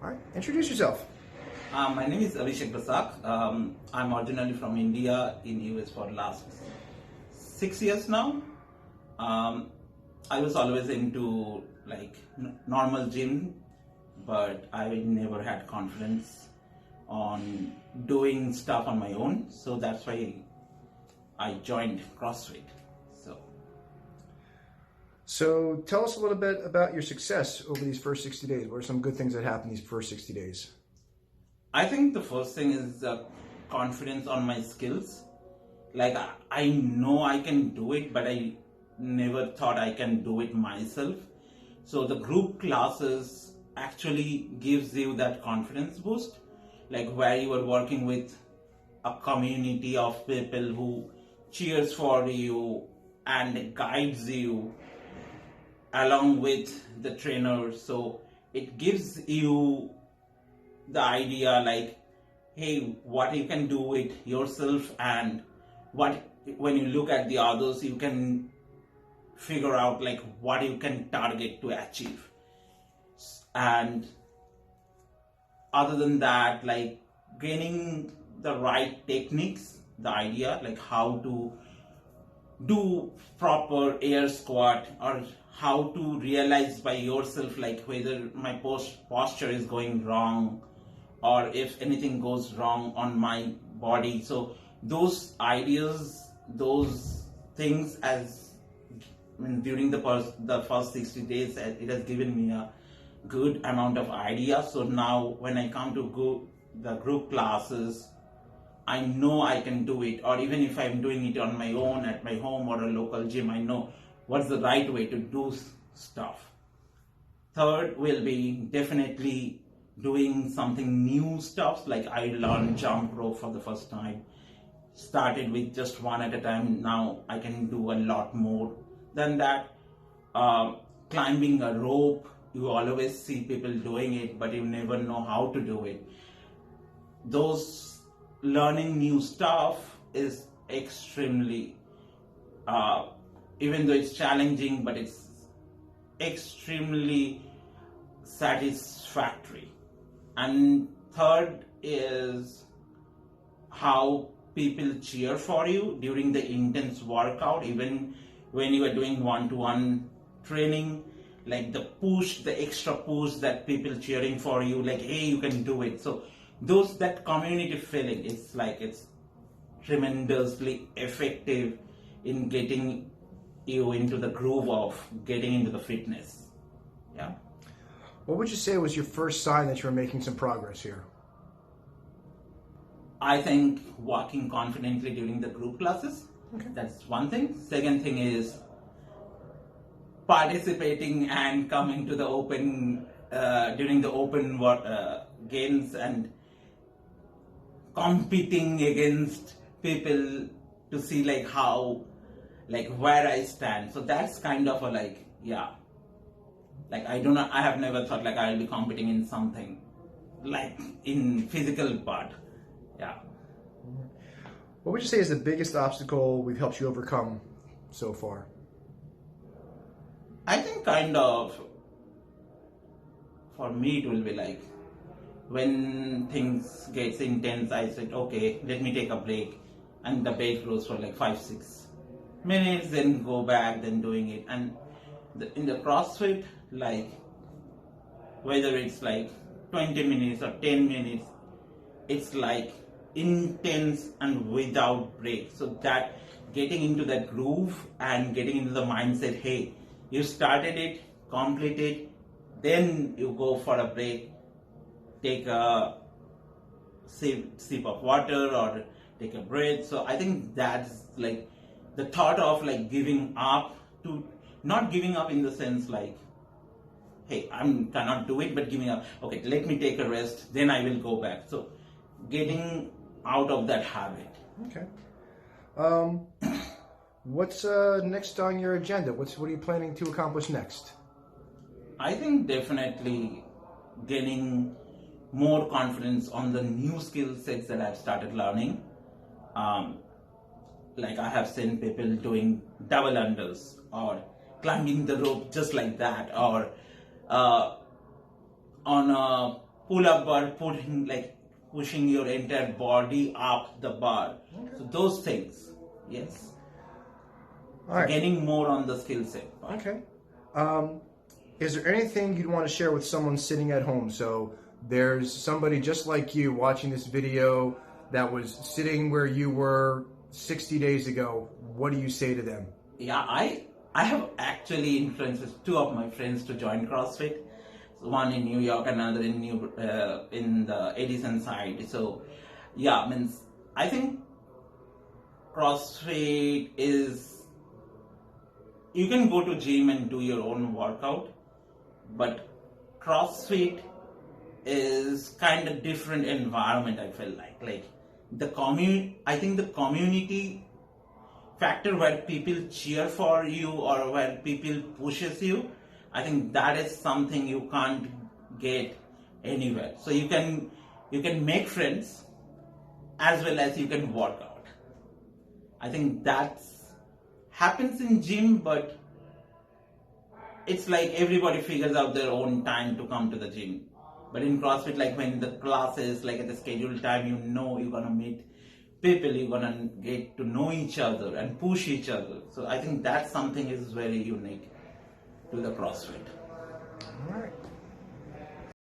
All right, introduce yourself. My name is Avishek. I'm originally from India, in US for last 6 years now. Um, I was always into like normal gym, but I never had confidence on doing stuff on my own. So that's why I joined CrossFit. So So tell us a little bit about your success over these first 60 days. What are some good things that happened these first 60 days? I think the first thing is confidence on my skills. Like I know I can do it, but I never thought I can do it myself. So the group classes actually gives you that confidence boost, like where you are working with a community of people who cheers for you and guides you along with the trainer. So it gives you the idea like, hey, what you can do it yourself, and what when you look at the others you can figure out like what you can target to achieve. And other than that, like gaining the right techniques, the idea like how to do proper air squat, or how to realize by yourself like whether my posture is going wrong, or if anything goes wrong on my body. So those ideas, those things, as I mean, during the first 60 days, it has given me a good amount of idea. So now when I come to go the group classes, I know I can do it. Or even if I'm doing it on my own at my home or a local gym, I know what's the right way to do stuff. Third will be definitely doing something new stuff. Like I learned jump rope for the first time. Started with just one at a time. Now I can do a lot more than that. Climbing a rope, you always see people doing it, but you never know how to do it. Those learning new stuff is extremely, even though it's challenging, but it's extremely satisfactory. And third is how people cheer for you during the intense workout, even when you are doing one-to-one training, like the push, the extra push that people cheering for you, like, hey, you can do it. So that community feeling, it's tremendously effective in getting you into the groove of getting into the fitness. Yeah. What would you say was your first sign that you were making some progress here? I think walking confidently during the group classes. Okay. That's one thing. Second thing is participating and coming to the open during the open games and competing against people to see like how, like where I stand. So that's kind of a like, yeah. Like I have never thought like I'll be competing in something like in physical part. Yeah. What would you say is the biggest obstacle we've helped you overcome so far? I think kind of for me it will be like when things gets intense, I said, okay, let me take a break, and the break goes for like 5-6 minutes, then go back, then doing it. And in the CrossFit, like whether it's like 20 minutes or 10 minutes, it's like intense and without break. So that getting into that groove and getting into the mindset, hey, you started it, complete it, then you go for a break, take a sip of water or take a breath. So I think that's like the thought of like giving up, to not giving up in the sense like, hey, I cannot do it, but giving up, okay, let me take a rest, then I will go back. So getting out of that habit. Okay. What's next on your agenda? What are you planning to accomplish next? I think definitely gaining more confidence on the new skill sets that I've started learning. Like I have seen people doing double unders or climbing the rope just like that, or on a pull-up bar, pushing your entire body up the bar. Okay. So those things, yes. All right. Getting more on the skill set. Okay. Is there anything you'd want to share with someone sitting at home? So there's somebody just like you watching this video that was sitting where you were 60 days ago. What do you say to them? Yeah, I have actually influenced two of my friends to join CrossFit. One in New York, another in the Edison side. So yeah, means I think CrossFit is, you can go to gym and do your own workout, but CrossFit is kind of different environment. I feel like I think the community factor where people cheer for you or where people pushes you, I think that is something you can't get anywhere. So you can make friends as well as you can work out. I think that's happens in gym, but it's like everybody figures out their own time to come to the gym. But in CrossFit, like when the classes, like at the scheduled time, you know you're gonna meet people, you're gonna get to know each other and push each other. So I think that's something is very unique to the CrossFit. All right.